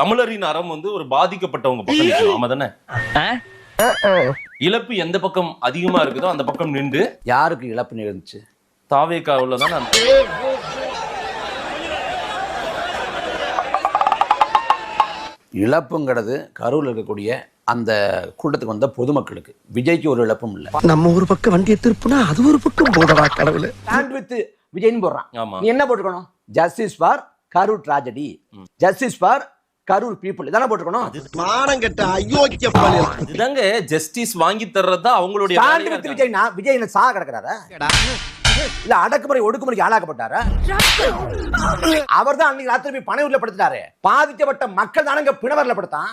தமிழரின் அறம் வந்து ஒரு பாதிக்கப்பட்டவங்க பக்கம் நிக்கணும். ஆமா தானே? இழப்பு எந்த பக்கம் அதிகமா இருக்குதோ அந்த பக்கம் நின்று. யாருக்கு இழப்பு நிகழ்ந்துச்சு? தாவேக்காவுல தானே இழப்புங்கிறது கரூர்ல இருக்கக்கூடிய அந்த கூட்டத்துக்கு வந்த பொதுமக்களுக்கு. விஜய்க்கு ஒரு இழப்பும் இல்ல. நம்ம ஒரு பக்கம் வண்டியை திருப்புனா அது ஒரு பக்கம் போதவா கடவுள. ஸ்டாண்ட் வித் விஜய்னு போடுறான். ஆமா. நீ என்ன போட்டுக்கணும்? Justice for Karur tragedy, justice for Karur people, இதான போட்டுக்கணும். மானங்கெட்ட அயோக்கிய பையன். இதுதாங்க ஜஸ்டிஸ் வாங்கி தர்றதா அவங்களுடைய ஸ்டாண்ட் வித் விஜய்னா விஜய் என்ன சாக கிடக்குறாரா? இல்ல அடக்குமுறை ஒடுக்குமுறைக்கு ஆளாக்கப்பட்டாரா? அவர் தான் அன்னைக்கு ராத்திரி போய் பனையூர்ல படுத்துட்டாரு. பாதிக்கப்பட்ட மக்கள் தானங்க பிணவர்ல படுத்தான்.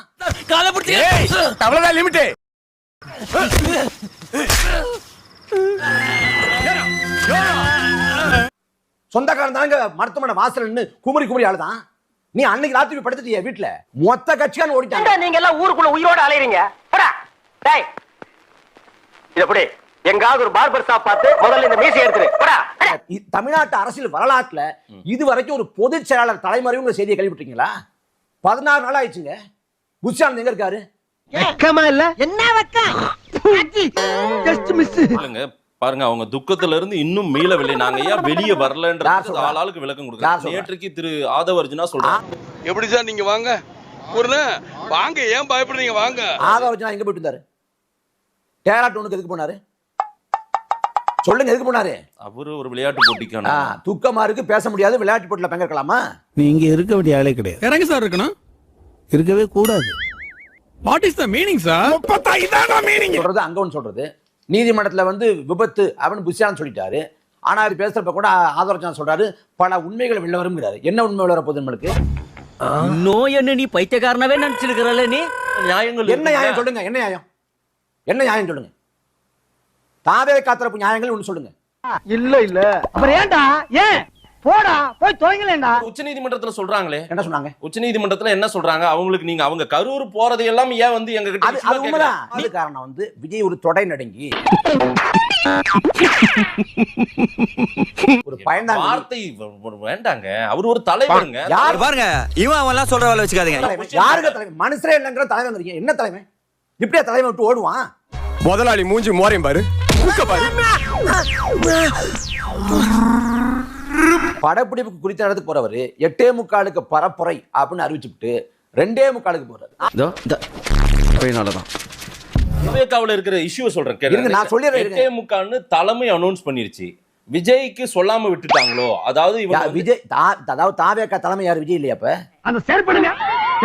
சொந்தக்காரன் தானங்க மருத்துவமனை வாசல் நின்னு குமரி குமரி ஆளுதான். நீ அன்னைக்கு ராத்திரி போய் படுத்துட்டிய வீட்டுல. மொத்த கட்சியான ஓடிட்டாங்க. நீங்க எல்லாம் ஊருக்குள்ள உயிரோட அலையறீங்க. எப்படி எங்காவது ஒரு பார்பர் ஷாப் பார்த்து முதல்ல இந்த மீசை எடுத்துரு. தமிழ்நாட்டு அரசியல் வரலாற்றுல இதுவரைக்கும் ஒரு பொதுச் செயலாளர் தலைமறைவுங்கிற செய்தியை கேள்விப்பட்டீங்களா? 14 நாள் ஆயிடுச்சுங்க. புஷானந்த் எங்க இருக்காரு? வெக்கமா இல்ல? என்ன வெக்கம்? Just miss. பாருங்க, அவங்க துக்கத்துல இருந்து இன்னும் மீளவில்லை. நாங்க ஏன் வெளியே வரலன்றது ஆளாளுக்கு விளக்கம் கொடுக்குறாங்க. நேற்றுக்கு திரு ஆதவர்ஜுனா சொல்றாங்க. எப்படி சார் நீங்க வாங்க வாங்க, ஏன் பயப்படுறீங்க? வாங்க. ஆதவர்ஜுனா எங்க போயிட்டு இருந்தாரு? டேராட் ஒண்ணுக்கு எதுக்கு போனாரு? சொல்லுங்க, எதுக்கு போனாரு? அவரு ஒரு விளையாட்டு போட்டிக்கான துக்கமா இருக்கு, பேச முடியாது, விளையாட்டு போட்டியில பங்கேற்கலாமா? நீங்க இருக்க வேண்டிய ஆளே கிடையாது. இறங்க சார் இருக்கணும், இருக்கவே கூடாது. What is the meaning sir? இதான மீனிங் சொல்றது அங்க ஒன்னு சொல்றது. நீதிமன்றத்துல வந்து விபத்து அவன் புஷான்னு சொல்லிட்டாரு. ஆனா அது பேசுறப்ப கூட ஆதவர்ஜுனா சொல்றாரு பல உண்மைகள் வெளில வரும்ங்கிறாரு. என்ன உண்மை வெளில போகுது நம்மளுக்கு? நோய் என்ன நீ பைத்தியக்காரனவே நினைச்சிருக்கிறல்ல நீ? நியாயங்கள் என்ன நியாயம் சொல்லுங்க? என்ன நியாயம்? என்ன நியாயம் சொல்லுங்க? தாவே காத்திரப்பு நியாயங்கள் ஒண்ணு சொல்லுங்க. இல்ல இல்ல அப்புறம் ஏன்டா? ஏன் போடா போய் தொலைங்களேண்டா. உச்ச நீதிமன்றத்துல சொல்றாங்களே. என்ன சொன்னாங்க? உச்ச நீதிமன்றத்துல என்ன சொல்றாங்க? அவங்களுக்கு நீங்க அவங்க கரூர் போறது எல்லாம் ஏன் வந்து எங்க கிட்ட அது உண்மைதான். அது காரணம் வந்து விஜய் ஒரு தொடை நடுங்கி ஒரு பயந்தாங்க வார்த்தை வேண்டாங்க. அவர் ஒரு தலைவருங்க. யார் பாருங்க, இவன் அவெல்லாம் சொல்ற வேலை வச்சுக்காதீங்க. யாருக்கு தலைவர்? மனுஷரே இல்லங்கிற தலைவன். என்ன தலைவன்? இப்படியே தலைவன் விட்டு ஓடுவான்? முதலாளி மூஞ்சி மோரையும் பாரு, படப்பிடிப்புக்கு குறித்த இடத்துக்கு போறவரு 8:45 பரப்புரை அப்படின்னு அறிவிச்சுட்டு 2:45 போறாரு. விவேகாவுல இருக்கிற இஷ்யூ சொல்றேன் கேளுங்க. நான் சொல்லிடுறேன். 8:45 தலைமை அனௌன்ஸ் பண்ணிருச்சு. விஜய்க்கு சொல்லாம விட்டுட்டாங்களோ? அதாவது விஜய் அதாவது தாவேக்கா தலைமை யாரு? விஜய் இல்லையா? அப்ப அந்த செயற்படுங்க.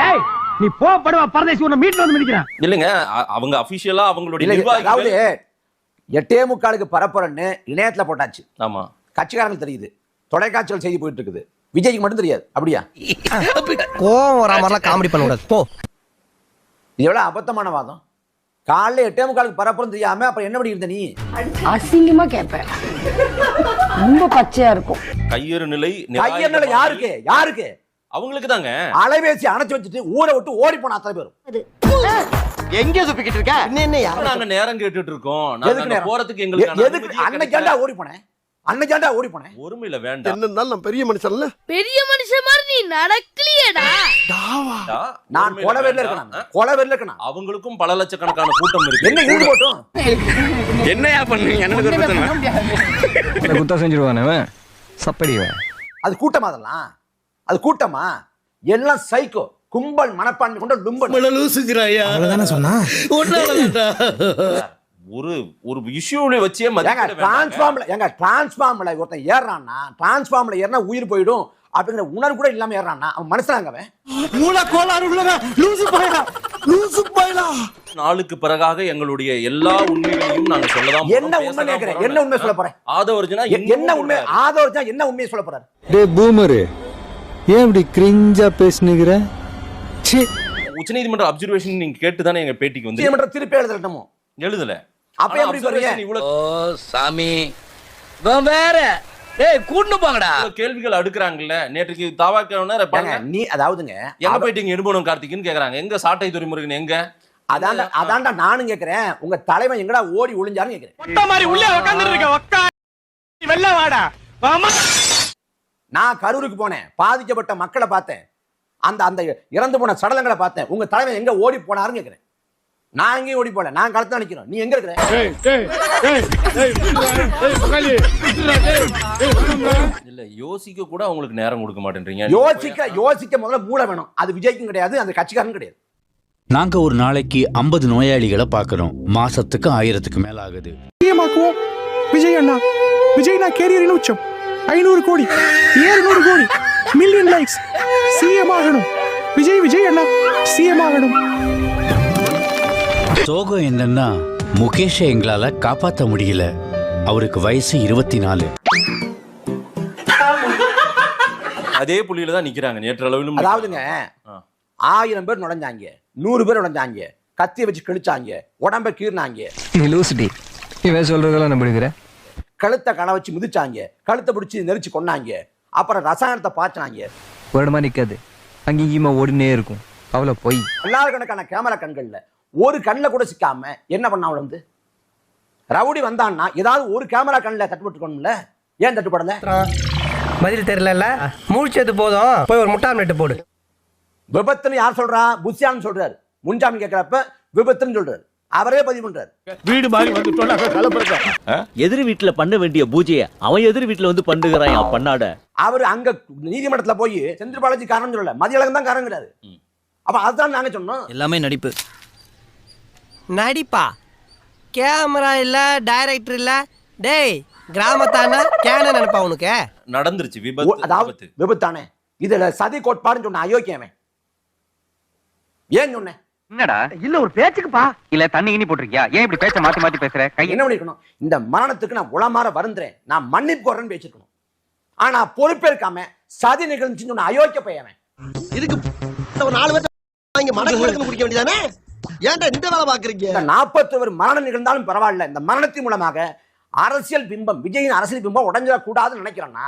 டேய் நீ படுவா பரதேசி உன்னை மீட்ல வந்து மிதிக்கிறான். இல்லங்க, அவங்க அபிஷியலா அவங்களுடைய அதாவது 8:45 பரப்புறன்னு இணையத்துல போட்டாச்சு. ஆமா, கட்சிக்காரங்களுக்கு தெரியுது, தொலைக்காட்சிகள் செய்தி போயிட்டு இருக்குது. விஜய்க்கு மட்டும் தெரியாது. அப்படியா? கோவம் வரா மாதிரிலாம் காமெடி பண்ண கூடாது போ. இது எவ்வளவு அபத்தமான வாதம். காலைல 8:45 பரப்புறம் தெரியாம அப்புறம் என்ன பண்ணி இருந்த நீ? அசிங்கமா கேட்பேன். ரொம்ப பச்சையா இருக்கும். கையறு நிலை யாருக்கு? யாருக்கு? அவங்களுக்கு தாங்க. அலைபேசி அணைச்சு வச்சுட்டு ஊரை விட்டு ஓடி போன அத்தனை பேரும். எங்க சுப்பிக்கிட்டு இருக்க? என்னையா நாங்க நேரம் கேட்டுட்டு இருக்கோம். நாங்க போறதுக்கு எங்களுக்கு எதுக்கு அன்னைக்காண்டா ஓடி போனேன்? அன்னைக்காண்டா ஓடி போனேன். ஒருமையில வேண்டாம். என்னன்னாலும் நான் பெரிய மனுஷன்ல. பெரிய மனுஷன் மாதிரி நீ நடக்கலையேடா. நான் கொலவெறில இருக்கேன். அவங்களுக்கும் பல லட்சக்கணக்கான கூட்டம் இருக்கு. என்ன இருந்து போட்டும்? என்னையா பண்ணுவீங்க? எனக்கு ஒரு பிரச்சனை. குத்தா செஞ்சிருவானே அவன். சப்படிவன். அது கூட்டமா? அதெல்லாம் அது கூட்டமா? எல்லாம் சைக்கோ கும்பல் மனப்பான்மை கொண்ட லும்பன். அவ்வளவுதானே சொன்னா. ஒரு இஷ்யூல வச்சே டிரான்ஸ்ஃபார்ம்ல ஒருத்தன் ஏறான்னா, டிரான்ஸ்ஃபார்ம்ல ஏறினா உயிர் போயிடும் அப்படிங்கிற உணர்வு கூட இல்லாம ஏறான்னா அவன் மனுஷனாங்க. அவன் மூளை கோளாறு உள்ளவன். லூசு பையலா. நாளுக்கு பிறகாக எங்களுடைய எல்லா உண்மைகளையும் நாங்க சொல்லலாம். என்ன உண்மை கேக்குறேன்? என்ன உண்மை சொல்ல போறேன்? ஆதவர்ஜுனா என்ன உண்மை? ஆதவர்ஜுனா என்ன உண்மையை சொல்ல போறாரு? டேய் பூமர், ஏன் இப்படி கிரிஞ்சா பேசுனீங்கற? உச்சநீதிமன்ற அப்சர்வேஷன் நீங்க கேட்டு தானே எங்க பேட்டிக்கு வந்து நீதிமன்ற திருப்பி எழுதலட்டமோ? எழுதல. அப்ப எப்படி சொல்றீங்க? ஓ சாமி வேற கூட்டு போங்கடா. கேள்விகள் அடுக்குறாங்கல்ல. நேற்றுக்கு தாவாக்கவனர் பாருங்க. நீ அதாவதுங்க எங்க போயிட்டீங்க எடுபணும் கார்த்திக்னு கேக்குறாங்க. எங்க சாட்டை துரைமுருகன் எங்க? அதான்டா நானும் கேக்குறேன். உங்க தலைவன் எங்கடா ஓடி ஒளிஞ்சாருன்னு கேக்குறேன். ஒட்ட மாதிரி உள்ளே உட்கார்ந்துட்டு இருக்க. உட்கார் வெள்ள வாடா. நான் கரூருக்கு போனேன். பாதிக்கப்பட்ட மக்களை பார்த்தேன். அந்த இறந்து போன சடலங்களை பார்த்தேன். உங்க தலைவன் எங்க ஓடி போனாருன்னு கேக்குறேன். நான் எங்கேயும் ஓடி போல, நான் களத்துல நிக்கிறோம். நீ எங்க இருக்கிற? இல்ல யோசிக்க கூட அவங்களுக்கு நேரம் கொடுக்க மாட்டேன்றீங்க. யோசிக்க முதல்ல மூளை வேணும். அது விஜய்க்கும் கிடையாது, அந்த கட்சிக்காரனும் கிடையாது. நாங்க ஒரு நாளைக்கு 50 நோயாளிகளை பார்க்கறோம். மாசத்துக்கு 1000க்கு மேல ஆகுது. விஜய் அண்ணா, விஜய் நான் கேரியரின் உச்சம். 500 கோடி, 700 கோடி, மில்லியன் லைக்ஸ். சிஎம் ஆகணும். விஜய் அண்ணா சிஎம் ஆகணும். சோகம் என்னன்னா முகேஷை எங்களால காப்பாற்ற முடியல. அவருக்கு வயசு 24. அதே புள்ளியில தான் நிக்கிறாங்க நேற்று அளவிலும். அதாவதுங்க 1000 பேர் நுழைஞ்சாங்க, 100 பேர் நுழைஞ்சாங்க, கத்தியை வச்சு கிழிச்சாங்க, உடம்ப கீறினாங்க. நீ லூசிட்டி, இவன் சொல்றதெல்லாம் நம்பிடுகிற. கழுத்தை களை வச்சு மிதிச்சாங்க, கழுத்தை பிடிச்சி நெரிச்சு கொண்டாங்க, அப்புறம் ரசாயனத்தை பாய்ச்சாங்க. வருடமா நிக்காது, அங்கேயுமா ஓடினே இருக்கும். அவ்வளோ போய் பல்லாயிரக்கணக்கான கேமரா கண்கள்ல ஒரு கண்ணில் கூட சிக்காம என்ன பண்ண அவளை வந்து ரவுடி வந்தான்னா ஏதாவது ஒரு கேமரா கண்ணில் தட்டுப்பட்டுக்கணும்ல. ஏன் தட்டுப்படல? பதில் தெரியல, மூழ்ச்சது போதும், போய் ஒரு முட்டாம்லெட் போடு. விபத்துன்னு யார் சொல்றா? புத்தியான்னு சொல்றாரு. முன்ஜாமீன் கேட்கிறப்ப விபத்துன்னு சொல்றாரு. அவரே பதிவு பண்றாரு. வீடு மாதிரி வந்து எதிர் வீட்டுல பண்ண வேண்டிய பூஜையை அவன் எதிர் வீட்டுல வந்து பண்ணுகிறான் பண்ணாட. அவர் அங்க நீதிமன்றத்துல போய் செந்தில் பாலாஜி காரணம் சொல்லல, மதியழகன் தான் காரணங்கிறாரு. அப்ப அதுதான் நாங்க சொன்னோம். எல்லாமே நடிப்பு. நடிப்பா? கேமரா இல்ல, டைரக்டர் இல்ல. டேய் கிராமத்தானா கேன நினைப்பா உனக்கு? நடந்துருச்சு விபத்து. அதாவது விபத்தானே. இதுல சதி கோட்பாடுன்னு சொன்ன அயோக்கியமே. ஏன் சொன்னேன்? என்னடா இல்ல ஒரு பேச்சுக்குப்பா. இல்ல தண்ணி இனி போட்டிருக்கியா? ஏன் இப்படி பேச்ச மாத்தி மாத்தி பேசுற? என்ன பண்ணிருக்கணும்? இந்த மரணத்துக்கு நான் உளமாற வருந்துறேன், நான் மன்னிப்பு கோரேன்னு பேசிருக்கணும். ஆனா பொறுப்பேற்காம சதி நிகழ்ச்சின்னு சொன்ன அயோக்கிய பையன். இதுக்கு ஒரு 4 பேர் வாங்கி மடக்கு குடிக்க வேண்டியதானே? ஏன்டா இந்த வேலை பாக்குறீங்க? 41 மரணம் நிகழ்ந்தாலும் பரவாயில்ல, இந்த மரணத்தின் மூலமாக அரசியல் பிம்பம், விஜயின் அரசியல் பிம்பம் உடஞ்சிட கூடாதுன்னு நினைக்கிறேன்னா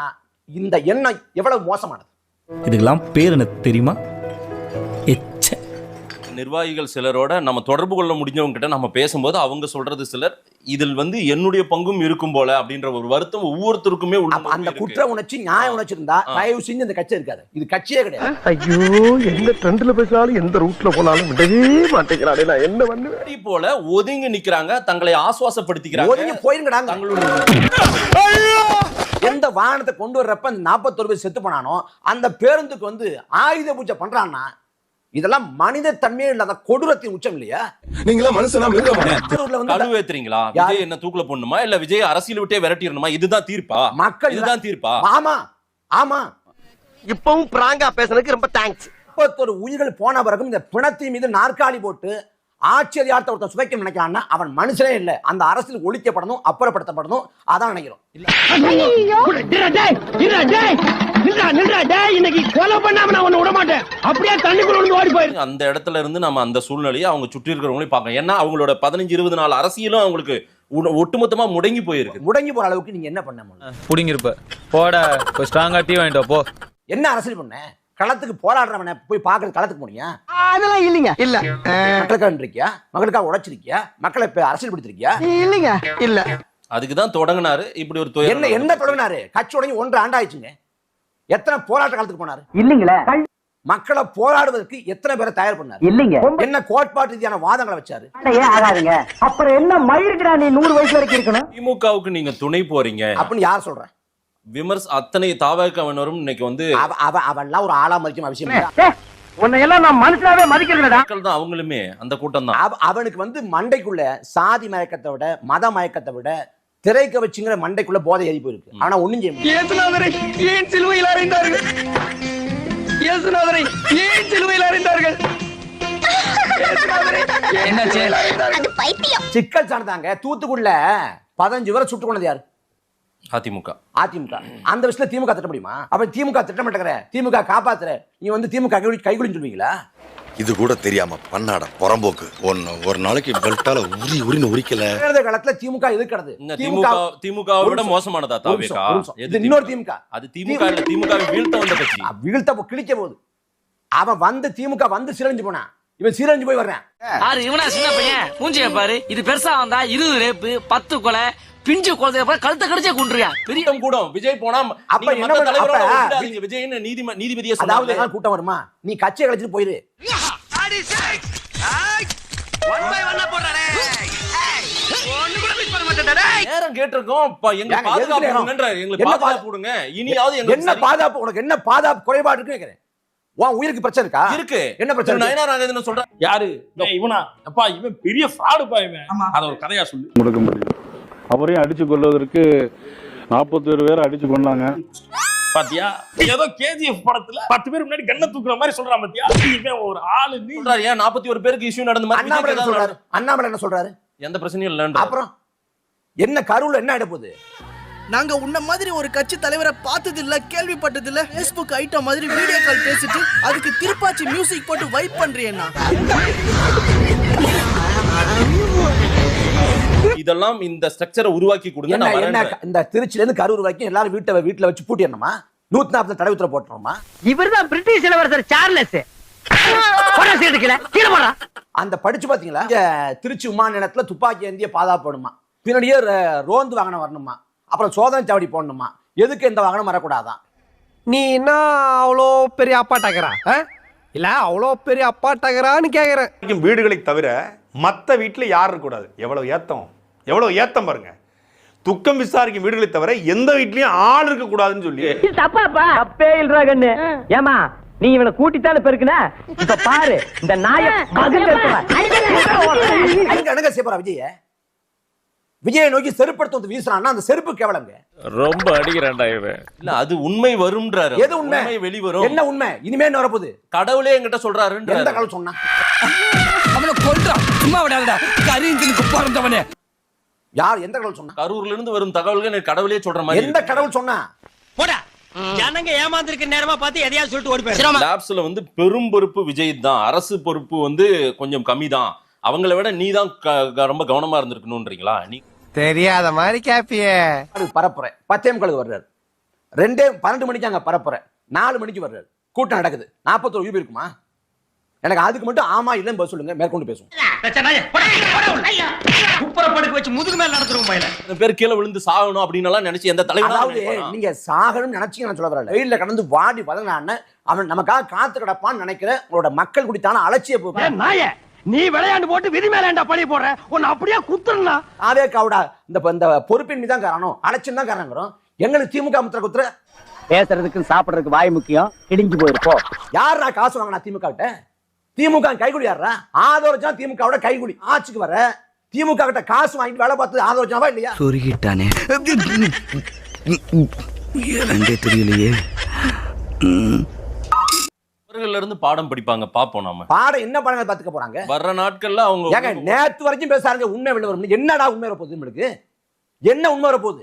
இந்த எண்ணம் எவ்வளவு மோசமானது. இதுக்கெல்லாம் பேர் என்ன தெரியுமா? நிர்வாகிகள் சிலரோட நம்ம தொடர்பு கொள்ள முடிஞ்சவங்க கிட்ட நம்ம பேசும்போது அவங்க சொல்றது சிலர் இதில் வந்து என்னுடைய பங்கும் இருக்கும் போல அப்படின்ற ஒரு வருத்தம் ஒவ்வொருத்தருக்குமே உள்ள. அந்த குற்ற உணர்ச்சி, நியாய உணர்ச்சி இருந்தா தயவு செஞ்சு இந்த கட்சி இருக்காது. இது கட்சியே கிடையாது. ஐயோ, எந்த ட்ரெண்ட்ல பேசினாலும் எந்த ரூட்ல போனாலும் விடவே மாட்டேங்கிறானே, நான் என்ன பண்ணுவேன்? அதே போல ஒதுங்கி நிக்கிறாங்க, தங்களை ஆசுவாசப்படுத்திக்கிறாங்க. ஒதுங்கி போயிருங்கடா. எந்த வாகனத்தை கொண்டு வர்றப்ப அந்த 41 பேர் செத்து போனானோ அந்த பேருந்துக்கு வந்து ஆயுத பூஜை பண்றான்னா இதெல்லாம் மனித தன்மையே இல்லாத கொடூரத்தின் உச்சம் இல்லையா? நீங்களா மனுஷனா கழுவேத்துறீங்களா? விஜய் என்ன தூக்குல போடணுமா இல்ல விஜய் அரசியல் விட்டே விரட்டிடணுமா? இதுதான் தீர்ப்பா? மக்கள் இதுதான் தீர்ப்பா? ஆமா ஆமா. இப்பவும் பிராங்கா பேசுறதுக்கு ரொம்ப தேங்க்ஸ். 41 உயிர்கள் போன பிறகும் இந்த பிணத்தி மீது நாற்காலி போட்டு ஆச்சரியார்த்த ஒருத்தன் சுவைக்க நினைக்கிறான்னா அவன் மனுஷனே இல்ல. அந்த அரசியல் ஒழிக்கப்படணும், அப்புறப்படுத்தப்படணும். அதான் நினைக்கிறோம். அந்த இடத்துல இருந்து நம்ம அந்த சூழ்நிலையை அவங்க சுற்றி இருக்கிறவங்களையும் பார்க்கணும். ஏன்னா அவங்களோட 15-20 நாள் அரசியலும் அவங்களுக்கு ஒட்டுமொத்தமா முடங்கி போயிருக்கு. முடங்கி போற அளவுக்கு நீங்க என்ன பண்ண? புடிங்கிருப்ப போட ஸ்ட்ராங்கா டீ வாங்கிட்டு போ. என்ன அரசியல் பண்ண? களத்துக்கு போராடுறவனை போய் பாக்குறது களத்துக்கு போனியா? அதெல்லாம் இல்லைங்க. இல்ல மக்களுக்காக இருக்கியா? மக்களுக்காக உழைச்சிருக்கியா? மக்களை அரசியல் படுத்திருக்கியா? இல்லைங்க. இல்ல அதுக்குதான் தொடங்கினாரு இப்படி ஒரு என்ன தொடங்கினாரு? கட்சி உடனே 1 ஆண்டு ஆயிடுச்சுங்க. எத்தனை போராட்ட காலத்துக்கு போனாரு? இல்லீங்களே. மக்களை போராடுவதற்கு எத்தனை பேரை தயார் பண்ணாரு? இல்லீங்க. என்ன கோட்பாட்டு ரீதியான வாதங்களை வச்சாரு? ஆகாதுங்க. அப்புறம் என்ன மயிருக்குடா நீ 100 வயசு வரைக்கும் இருக்கணும்? திமுகவுக்கு நீங்க துணை போறீங்க அப்படின்னு யார் சொல்ற? அத்தனை தாவகவனரும் இன்னைக்கு வந்து அவன்லாம் ஒரு ஆளா மதிக்கும் அவசியம். உன்னை எல்லாம் நான் மனுஷனாவே மதிக்கிறேன்டா. மக்கள் தான், அவங்களுமே அந்த கூட்டம் தான். அவனுக்கு வந்து மண்டைக்குள்ள சாதி மயக்கத்தை விட, மத மயக்கத்தை விட திரைக்க வச்சுங்கிற மண்டைக்குள்ள போதை ஏறி போயிருக்கு. ஆனா ஒண்ணும் செய்ய முடியாது. இயேசுநாதரை ஏன் சிலுவையில் அறைந்தார்கள்? இயேசுநாதரை ஏன் சிலுவையில் அறைந்தார்கள்? சிக்கல் சார்ந்தாங்க. தூத்துக்குள்ள 15 பேரை சுட்டு கொண்டது யாரு? அதிமுக. அந்த விஷயத்துல திமுக திட்ட முடியுமா? அப்ப திமுக திட்டமிட்டுக்கிற, திமுக காப்பாத்துற, நீ வந்து திமுக கைகுலின்னு சொல்லுவீங்களா? இது கூட தெரியாம பண்ணாட புறம்போக்கு. ஒரு நாளைக்கு பெல்ட்டால உரின்னு உரிக்கல. காலத்துல திமுக எதிர்க்கிறது. திமுகவை விட மோசமானதா தாவேகா? இன்னொரு திமுக. அது திமுக இல்ல, திமுகவை வீழ்த்த வந்த கட்சி. வீழ்த்த கிழிக்க போகுது. அவன் வந்து திமுக வந்து சீரழிஞ்சு போனான். இவன் சீரழிஞ்சு போய் வர்றான். இவனா சின்ன பையன் மூஞ்சிய பாரு. இது பெருசா வந்தா 20 ரேப்பு, 10 கொலை, பிஞ்சு குழந்தை கழுத்தை கடிச்சே கொண்டுறியா பெரிய கூடம் விஜய் போனா அப்ப என்ன பண்ண விஜய்னு நீதிபதியே அதாவது சொன்னாங்க. கூட்டம் வருமா நீ கட்சியை கழிச்சிட்டு போயிரு. நேரம் கேட்டிருக்கோம் எங்க பாதுகாப்புங்கன்ற எங்களுக்கு பாதுகாப்பு கொடுங்க இனியாவது என்ன பாதுகாப்பு உனக்கு என்ன பாதுகாப்பு குறைபாடு இருக்கு கேக்குறேன். உன் உயிருக்கு பிரச்சனை இருக்கா? இருக்கு. என்ன பிரச்சனை? நயனா நாகேந்திரன் சொல்றேன் யாரு இவனா அப்பா இவன் பெரிய ஃப்ராடுப்பா இவன் அத ஒரு கதையா சொல்லு. முடுக்க முடியும். அவரையும் அடிச்சு கொள்வதற்கு 41 பேர் அடிச்சு கொண்டாங்க. பாத்தியா ஏதோ KGF படத்துல 10 பேர் முன்னாடி கண்ணை தூக்குற மாதிரி சொல்றான் பாத்தியா இவன் ஒரு ஆளு நீ சொல்றாரு. ஏன் 41 பேருக்கு இஷ்யூ நடந்த மாதிரி அண்ணாமலை என்ன சொல்றாரு? அண்ணாமலை என்ன சொல்றாரு? எந்த பிரச்சனையும் இல்லன்ற. அப்புறம் என்ன கருவுல என்ன ஆயிட போகுது? நாங்க உன்ன மாதிரி ஒரு கட்சி தலைவரை பார்த்தது இல்ல கேள்விப்பட்டது இல்ல Facebook ஐட்டம் மாதிரி வீடியோ கால் பேசிட்டு அதுக்கு திருப்பாச்சி மியூசிக் போட்டு வைப் பண்றியேன்னா இதெல்லாம் இந்த ஸ்ட்ரக்சரை உருவாக்கி கொடுங்க. நான் என்ன வரேன். இந்த திருச்சில இருந்து கரூர் வரைக்கும் எல்லாரும் வீட்டுல வச்சு பூட்டிடணுமா? 140 தடவை உத்தரவு போட்டுறோமா? இவர்தான் பிரிட்டிஷ் இளவரசர் சார்லஸ் அந்த படிச்சு பாத்தீங்களா? திருச்சி விமான நிலையத்துல துப்பாக்கி ஏந்திய பாதுகாப்பு வேணுமா? பின்னாடியே ரோந்து வாகனம் வரணுமா? அப்புறம் சோதனை சாவடி போடணுமா? எதுக்கு இந்த வாகனம் வரக்கூடாதான்? நீ என்ன அவ்வளோ பெரிய அப்பாட்டாக்கிறா இல்ல அவ்வளோ பெரிய அப்பாட்டாக்கிறான்னு கேக்குறேன். வீடுகளை தவிர மத்த வீட்டுல யாரும் இருக்கக்கூடாது. எவ்வளவு ஏத்தம் பாருங்க. துக்கம் விசாரிக்கும் வீடுகளை தவிர எந்த வீட்லயும் ஆள் இருக்க கூடாதுன்னு சொல்லி தப்பாப்பா அப்பே இல்லறா கண்ணு. ஏமா நீ இவனை கூட்டித்தானே பெருக்குன இப்ப பாரு இந்த நாய அங்க சேப்பரா விஜய நோக்கி செருப்படுத்த வீசுறான்னா அந்த செருப்பு கேவலங்க. ரொம்ப அடிக்கிறான்டா இவன். இல்ல அது உண்மை வரும்ன்றாரு. எது உண்மை? வெளிவரும். என்ன உண்மை? இனிமே என்ன வரப்போகுது? கடவுளே என்கிட்ட சொல்றாருன்ற. எந்த கடவுள் சொன்னா? அவனை கொல்றா சும்மா விடாதடா கரீஞ்சனுக்கு பிறந்தவனே. யார் எந்த கடவுள் சொன்னா? கரூர்ல இருந்து வரும் தகவல்கள் எனக்கு கடவுளே சொல்ற மாதிரி. எந்த கடவுள் சொன்னா? போடா ஜனங்க ஏமாந்திருக்க நேரமா பார்த்து எதையாவது சொல்லிட்டு ஓடி போயிரு. லேப்ஸ்ல வந்து பெரும் பொறுப்பு விஜய் தான். அரசு பொறுப்பு வந்து கொஞ்சம் கம்மி தான். அவங்கள விட நீ தான் ரொம்ப கவனமா இருந்திருக்கணும்ன்றீங்களா? நீ தெரியாத மாதிரி கேப்பியே. பரப்புறேன் 10 வர்றாரு. 12 மணிக்கு அங்க பரப்புறேன் 4 மணிக்கு வர்றாரு. கூட்டம் நடக்குது. 41 யூபி இருக்குமா? எனக்கு அதுக்கு மட்டும் ஆமா இல்லன்னு பதில் சொல்லுங்க. மேற்கொண்டு பேசுவோம். குப்புறப்படுக்க வச்சு முதுகு மேல நடந்துரும் பையல. இந்த பேர் கீழே விழுந்து சாகணும் அப்படின்னு எல்லாம் நினைச்சு எந்த தலைவனாவது நீங்க சாகணும்னு நினைச்சீங்க நான் சொல்ல வரல. வெயில்ல கடந்து வாடி வதங்கான அவன் நமக்காக காத்து கிடப்பான்னு நினைக்கிற உங்களோட மக்கள் குடித்தான அலட்சிய போக்கு. நாயே நீ விளையாண்டு போட்டு விதி மேலேண்டா பழி போடுற உன்னை அப்படியே குத்துறா. அதே காவடா இந்த பொறுப்பின் தான் காரணம். அலட்சியம் தான் காரணங்கிறோம். எங்களுக்கு திமுக முத்திர குத்துற. பேசுறதுக்கு சாப்பிடுறதுக்கு வாய் முக்கியம். இடிஞ்சு போயிருப்போம். யாரா காசு வாங்கினா திமுக கிட்ட? திமுக கைகுடி யாரா? ஆதரவச்சா திமுக கைகுடி. ஆட்சிக்கு வர திமுக கிட்ட காசு வாங்கி வேலை பார்த்து ஆதரவச்சாவா இல்லையா? சொருகிட்டானே தெரியலையே. இருந்து பாடம் படிப்பாங்க. பாப்போம். நாம பாடம் என்ன பாடங்கள் பாத்துக்க போறாங்க வர்ற நாட்கள்ல. அவங்க நேத்து வரைக்கும் பேசுறாங்க உண்மை வெளில வரும். என்னடா உண்மை வர போகுது? உங்களுக்கு என்ன உண்மை வர போகுது?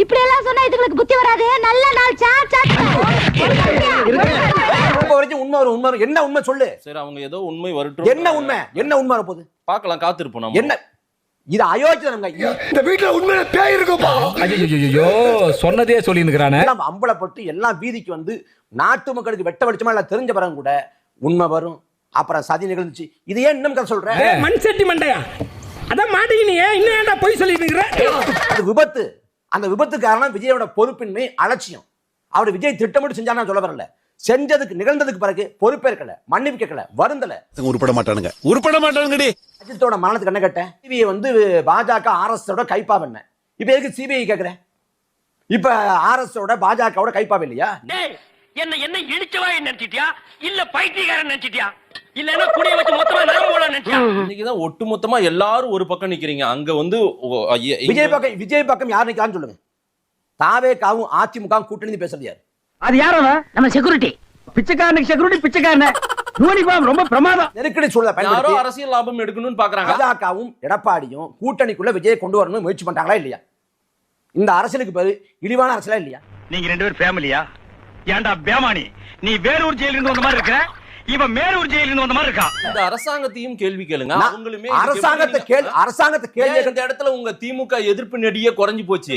இப்படி எல்லாம் சொன்னா இதுங்களுக்கு புத்தி வராது. நல்ல நாள் சாட் வரைக்கும் உண்மை வரும். என்ன உண்மை சொல்லு. சரி அவங்க ஏதோ உண்மை வரட்டும். என்ன உண்மை வர போகுது? பார்க்கலாம். காத்திருப்போம். நம்ம என்ன இது அயோக்கியங்க. இந்த வீட்டுல உண்மையில பேய் இருக்குப்பா. ஐயோ சொன்னதே சொல்லிருக்கானே. எல்லாம் அம்பலப்பட்டு எல்லாம் வீதிக்கு வந்து நாட்டு மக்களுக்கு வெட்ட வெளிச்சமா எல்லாம் தெரிஞ்ச பிறகு கூட உண்மை வரும். அப்புறம் சதி நிகழ்ந்துச்சு. இது ஏன் இன்னும் கதை சொல்றேன்? மண் சட்டி மண்டையா அதான் மாட்டீங்க. இன்னும் ஏன்டா போய் சொல்லிட்டு அது விபத்து. அந்த விபத்து காரணம் விஜயோட பொறுப்பின்மை, அலட்சியம். அவர் விஜய் திட்டமிட்டு செஞ்சானா சொல்ல வரல. செஞ்சதுக்கு நிகழ்ந்ததுக்கு பிறகு பொறுப்பேற்கல, மன்னிப்பு கேட்கல, வருந்தல. உருப்பட மாட்டானுங்கடி. அஜித்தோட மரணத்துக்கு என்ன கேட்டேன்? சிபிஐ வந்து பாஜக ஆர்எஸ்ஓட கைப்பாவ என்ன? இப்ப எதுக்கு சிபிஐ கேக்குறேன்? இப்ப ஆர்எஸ்ஓட பாஜகவோட கைப்பாவ இல்லையா? என்ன இடிச்சவா நினைச்சிட்டியா இல்ல பைத்தியக்காரன் நினைச்சிட்டியா இல்லன்னா குடிய வச்சு மொத்தமா நான் போல நினைச்சியா? இன்னைக்கு தான் ஒட்டுமொத்தமா எல்லாரும் ஒரு பக்கம் நிக்கிறீங்க. அங்க வந்து விஜய் பக்கம் யார் நிக்கிறான்னு சொல்லுங்க. தாவேகாவும் அதிமுக கூட்டணி பேசுறது யாரு? அது யாரவா? நம்ம செக்யூரிட்டி. பிச்சைக்காரனுக்கு செக்யூரிட்டி பிச்சைக்காரன். யூனிஃபார்ம் ரொம்ப பிரமாதம். நெருக்கடி சூழலை யாரோ அரசியல் லாபம் எடுக்கணும்னு பாக்குறாங்க. பாஜகவும் எடப்பாடியும் கூட்டணிக்குள்ள விஜய் கொண்டு வரணும் முயற்சி பண்றாங்களா இல்லையா? இந்த அரசியலுக்கு பேரு இழிவான அரசியலா இல்லையா? நீங்க 2 பேரும் ஃபேமிலியா? ஏன்டா பேமானி நீ வேலூர் ஜெயில இருந்து வந்த மாதிரி இருக்க, இவன் மேலூர் ஜெயில இருந்து வந்த மாதிரி இருக்கா. இந்த அரசாங்கத்தையும் கேள்வி கேளுங்க. அவங்களுமே அரசாங்கத்தை கேள்வி இந்த இடத்துல உங்க திமுக எதிர்ப்பு நெடியே குறைஞ்சு போச்சு.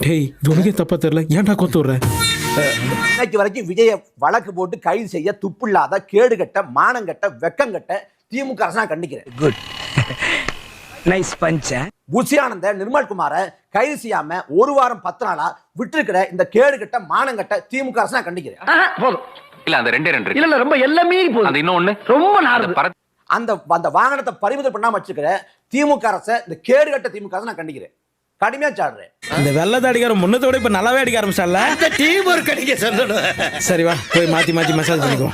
டேய் இது தப்பா தெரியல. ஏன்டா கொத்து வர்ற? இன்னைக்கு வரைக்கும் விஜய வழக்கு போட்டு கைது செய்ய துப்பில்லாத கேடுகட்ட மானங்கட்ட வெக்கங்கட்ட திமுக அரசா கண்டிக்கிறேன். குட். நைஸ் பஞ்ச. புஷியானந்த நிர்மல்குமாரை கைது செய்யாம 1 வாரம் 10 நாளா விட்டுருக்கிற இந்த கேடுகட்ட மானங்கட்ட திமுக அரசு நான் கண்டிக்கிறேன். போதும். இல்ல அந்த ரெண்டே ரெண்டு இல்ல ரொம்ப எல்லாமே போதும். அது இன்னொன்னு ரொம்ப நாடு. அந்த வாகனத்தை பறிமுதல் பண்ணாம வச்சிருக்கிற திமுக அரசை, இந்த கேடுகட்ட திமுக அரசை நான் கண்டிக்கிறேன், கடுமையா சாடுறேன். இந்த வெள்ளத்தை அடிக்கிற முன்னத்தோட இப்ப நல்லாவே அடிக்க ஆரம்பிச்சால. டீம் ஒர்க் அடிக்க சொல்லணும். சரி வா போய் மாத்தி மசாஜ் பண்ணிக்குவோம்.